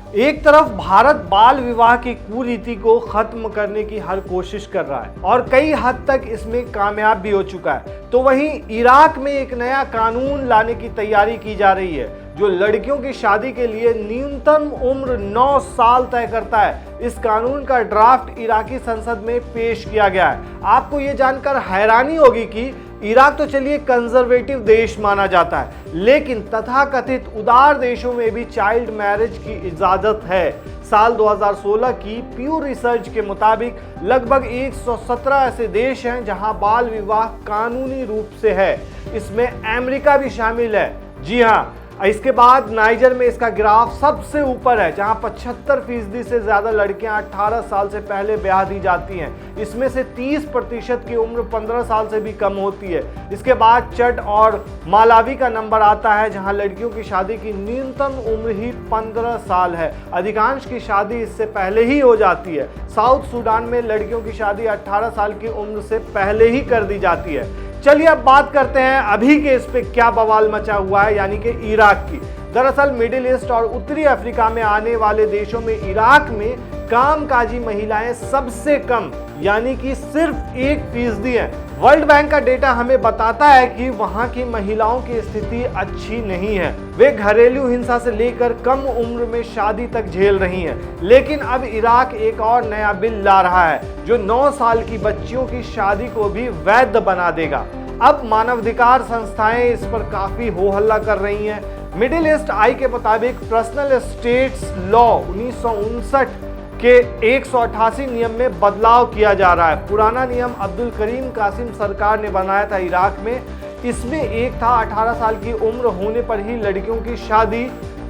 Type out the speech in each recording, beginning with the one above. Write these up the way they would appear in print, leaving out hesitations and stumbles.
एक तरफ भारत बाल विवाह की कुरीति को खत्म करने की हर कोशिश कर रहा है और कई हद तक इसमें कामयाब भी हो चुका है, तो वहीं इराक में एक नया कानून लाने की तैयारी की जा रही है जो लड़कियों की शादी के लिए न्यूनतम उम्र 9 साल तय करता है। इस कानून का ड्राफ्ट इराकी संसद में पेश किया गया है। आपको ये जानकर हैरानी होगी कि इराक तो चलिए कंजर्वेटिव देश माना जाता है, लेकिन तथाकथित उदार देशों में भी चाइल्ड मैरिज की इजाजत है। साल 2016 की प्यू रिसर्च के मुताबिक लगभग 117 ऐसे देश हैं जहां बाल विवाह कानूनी रूप से है। इसमें अमेरिका भी शामिल है। जी हाँ, इसके बाद नाइजर में इसका ग्राफ सबसे ऊपर है जहां 75% से ज्यादा लड़कियां 18 साल से पहले ब्याह दी जाती हैं। इसमें से 30% की उम्र 15 साल से भी कम होती है। इसके बाद चड और मालावी का नंबर आता है जहां लड़कियों की शादी की न्यूनतम उम्र ही 15 साल है। अधिकांश की शादी इससे पहले ही हो जाती है। साउथ सूडान में लड़कियों की शादी 18 साल की उम्र से पहले ही कर दी जाती है। चलिए अब बात करते हैं अभी के इस पे क्या बवाल मचा हुआ है, यानी कि इराक की। दरअसल मिडिल ईस्ट और उत्तरी अफ्रीका में आने वाले देशों में इराक में कामकाजी महिलाएं सबसे कम यानी कि सिर्फ 1% हैं। वर्ल्ड बैंक का डेटा हमें बताता है कि वहां की महिलाओं की स्थिति अच्छी नहीं है। वे घरेलू हिंसा से लेकर कम उम्र में शादी तक झेल रही हैं। लेकिन अब इराक एक और नया बिल ला रहा है जो 9 साल की बच्चियों की शादी को भी वैध बना देगा। अब मानवाधिकार संस्थाएं इस पर काफी हो हल्ला कर रही हैं। मिडिल ईस्ट आई के मुताबिक पर्सनल स्टेट्स लॉ 1959 के 188 नियम में बदलाव किया जा रहा है। पुराना नियम अब्दुल करीम कासिम सरकार ने बनाया था इराक में। इसमें एक था 18 साल की उम्र होने पर ही लड़कियों की शादी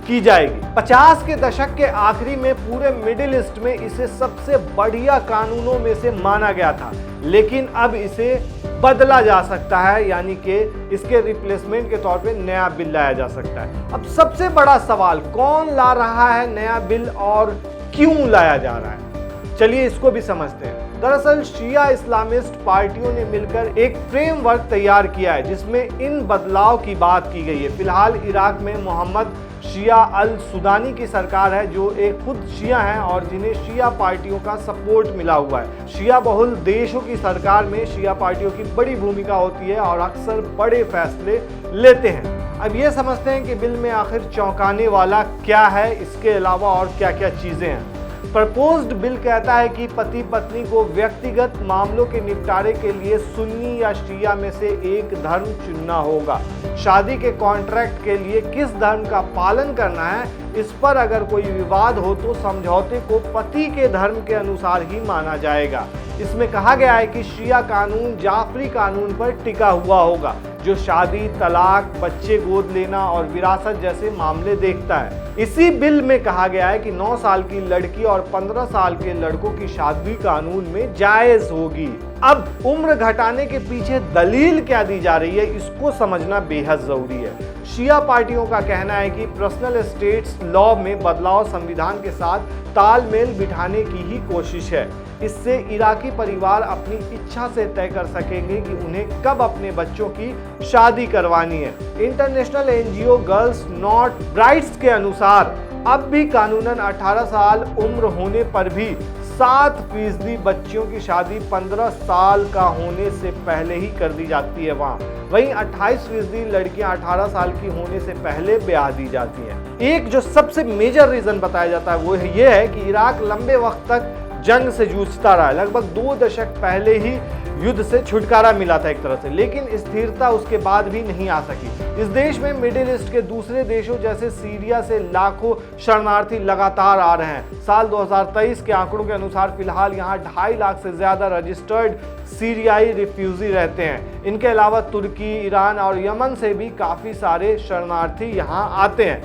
की जाएगी। 50 के दशक के आखिरी में पूरे मिडिल ईस्ट में इसे सबसे बढ़िया कानूनों में से माना गया था, लेकिन अब इसे बदला जा सकता है, यानी कि इसके रिप्लेसमेंट के तौर पे नया बिल लाया जा सकता है। अब सबसे बड़ा सवाल, कौन ला रहा है नया बिल और क्यों लाया जा रहा है? चलिए इसको भी समझते हैं। दरअसल शिया इस्लामिस्ट पार्टियों ने मिलकर एक फ्रेमवर्क तैयार किया है जिसमें इन बदलाव की बात की गई है। फिलहाल इराक में मोहम्मद शिया अल सुदानी की सरकार है जो एक खुद शिया हैं और जिन्हें शिया पार्टियों का सपोर्ट मिला हुआ है। शिया बहुल देशों की सरकार में शिया पार्टियों की बड़ी भूमिका होती है और अक्सर बड़े फैसले लेते हैं। अब ये समझते हैं कि बिल में आखिर चौंकाने वाला क्या है, इसके अलावा और क्या क्या चीजें हैं। प्रपोज्ड बिल कहता है कि पति पत्नी को व्यक्तिगत मामलों के निपटारे के लिए सुन्नी या शिया में से एक धर्म चुनना होगा। शादी के कॉन्ट्रैक्ट के लिए किस धर्म का पालन करना है, इस पर अगर कोई विवाद हो तो समझौते को पति के धर्म के अनुसार ही माना जाएगा। इसमें कहा गया है कि शिया कानून जाफरी कानून पर टिका हुआ होगा जो शादी, तलाक, बच्चे गोद लेना और विरासत जैसे मामले देखता है। इसी बिल में कहा गया है कि 9 साल की लड़की और 15 साल के लड़कों की शादी कानून में जायज होगी। अब उम्र घटाने के पीछे दलील क्या दी जा रही है, इसको समझना बेहद जरूरी है। शिया पार्टियों का कहना है कि पर्सनल स्टेट्स लॉ में बदलाव संविधान के साथ तालमेल बिठाने की ही कोशिश है। इससे इराकी परिवार अपनी इच्छा से तय कर सकेंगे कि उन्हें कब अपने बच्चों की शादी करवानी है। International NGO girls not brides के अनुसार अब भी कानूनन 18 साल उम्र होने पर भी 7% बच्चियों की शादी 15 साल का होने से पहले ही कर दी जाती है वहीं 28% लड़कियां 18 साल की होने से पहले ब्याह दी जाती हैं। एक जो सबसे मेजर रीजन बताया जाता है वो ये है कि इराक लंबे वक्त तक जंग से जूझता रहा है। लगभग 2 दशक पहले ही युद्ध से छुटकारा मिला था एक तरह से, लेकिन स्थिरता उसके बाद भी नहीं आ सकी। इस देश में मिडिल ईस्ट के दूसरे देशों जैसे सीरिया से लाखों शरणार्थी लगातार आ रहे हैं। साल 2023 के आंकड़ों के अनुसार फिलहाल यहाँ 2.5 लाख से ज्यादा रजिस्टर्ड सीरियाई रिफ्यूजी रहते हैं। इनके अलावा तुर्की, ईरान और यमन से भी काफी सारे शरणार्थी यहाँ आते हैं।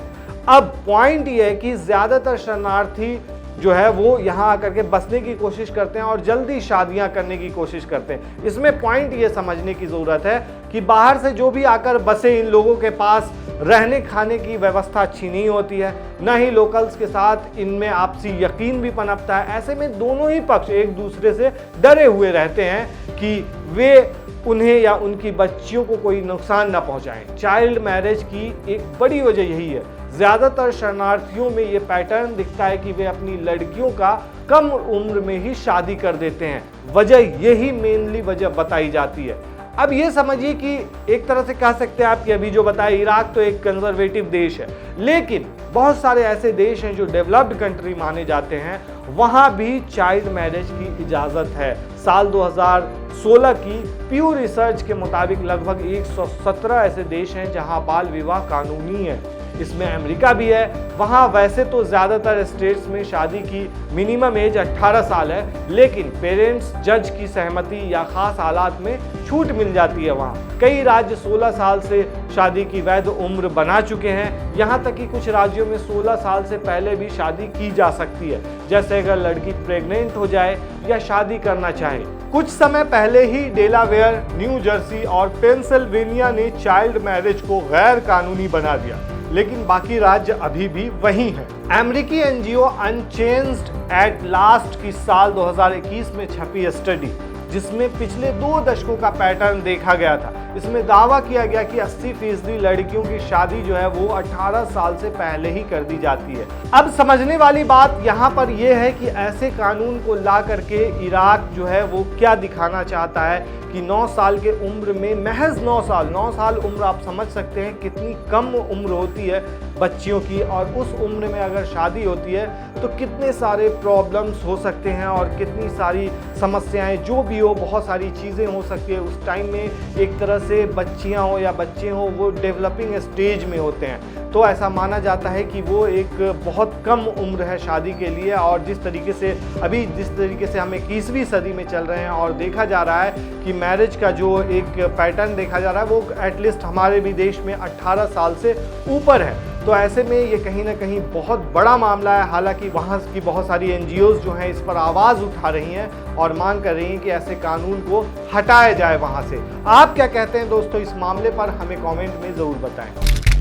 अब पॉइंट ये है कि ज्यादातर शरणार्थी जो है वो यहाँ आकर के बसने की कोशिश करते हैं और जल्दी शादियां करने की कोशिश करते हैं। इसमें पॉइंट ये समझने की ज़रूरत है कि बाहर से जो भी आकर बसे, इन लोगों के पास रहने खाने की व्यवस्था अच्छी नहीं होती है, न ही लोकल्स के साथ इनमें आपसी यकीन भी पनपता है। ऐसे में दोनों ही पक्ष एक दूसरे से डरे हुए रहते हैं कि वे उन्हें या उनकी बच्चियों को कोई नुकसान न पहुंचाएं। चाइल्ड मैरिज की एक बड़ी वजह यही है। ज़्यादातर शरणार्थियों में ये पैटर्न दिखता है कि वे अपनी लड़कियों का कम उम्र में ही शादी कर देते हैं। वजह यही मेनली वजह बताई जाती है। अब ये समझिए कि एक तरह से कह सकते हैं आप कि अभी जो बताया, इराक तो एक कंजर्वेटिव देश है, लेकिन बहुत सारे ऐसे देश हैं जो डेवलप्ड कंट्री माने जाते हैं, वहाँ भी चाइल्ड मैरिज की इजाज़त है। साल 2016 की प्यू रिसर्च के मुताबिक लगभग 117 ऐसे देश हैं जहाँ बाल विवाह कानूनी है। इसमें अमेरिका भी है। वहाँ वैसे तो ज़्यादातर स्टेट्स में शादी की मिनिमम एज 18 साल है, लेकिन पेरेंट्स जज की सहमति या ख़ास हालात में छूट मिल जाती है। वहाँ कई राज्य 16 साल से शादी की वैध उम्र बना चुके हैं। यहाँ तक कि कुछ राज्यों में 16 साल से पहले भी शादी की जा सकती है, जैसे अगर लड़की प्रेग्नेंट हो जाए या शादी करना चाहे। कुछ समय पहले ही डेलावेयर, न्यू जर्सी और पेंसिल्वेनिया ने चाइल्ड मैरिज को गैर कानूनी बना दिया, लेकिन बाकी राज्य अभी भी वही हैं। अमेरिकी एनजीओ अनचेंज्ड एट लास्ट की साल 2021 में छपी स्टडी, जिसमें पिछले 2 दशकों का पैटर्न देखा गया था, इसमें दावा किया गया कि 80% लड़कियों की शादी जो है वो 18 साल से पहले ही कर दी जाती है। अब समझने वाली बात यहाँ पर यह है कि ऐसे कानून को ला करके इराक जो है वो क्या दिखाना चाहता है कि 9 साल के उम्र में, महज 9 साल उम्र, आप समझ सकते हैं कितनी कम उम्र होती है बच्चियों की, और उस उम्र में अगर शादी होती है तो कितने सारे प्रॉब्लम्स हो सकते हैं और कितनी सारी समस्याएं, जो भी हो, बहुत सारी चीज़ें हो सकती है। उस टाइम में एक तरह से बच्चियां हो या बच्चे हो, वो डेवलपिंग स्टेज में होते हैं, तो ऐसा माना जाता है कि वो एक बहुत कम उम्र है शादी के लिए। और जिस तरीके से हम 21वीं सदी में चल रहे हैं और देखा जा रहा है कि मैरिज का जो एक पैटर्न देखा जा रहा है वो एटलीस्ट हमारे भी देश में 18 साल से ऊपर है। तो ऐसे में ये कहीं ना कहीं बहुत बड़ा मामला है। हालांकि वहाँ की बहुत सारी एनजीओज जो हैं इस पर आवाज़ उठा रही हैं और मांग कर रही हैं कि ऐसे कानून को हटाया जाए वहाँ से। आप क्या कहते हैं दोस्तों इस मामले पर, हमें कमेंट में ज़रूर बताएं।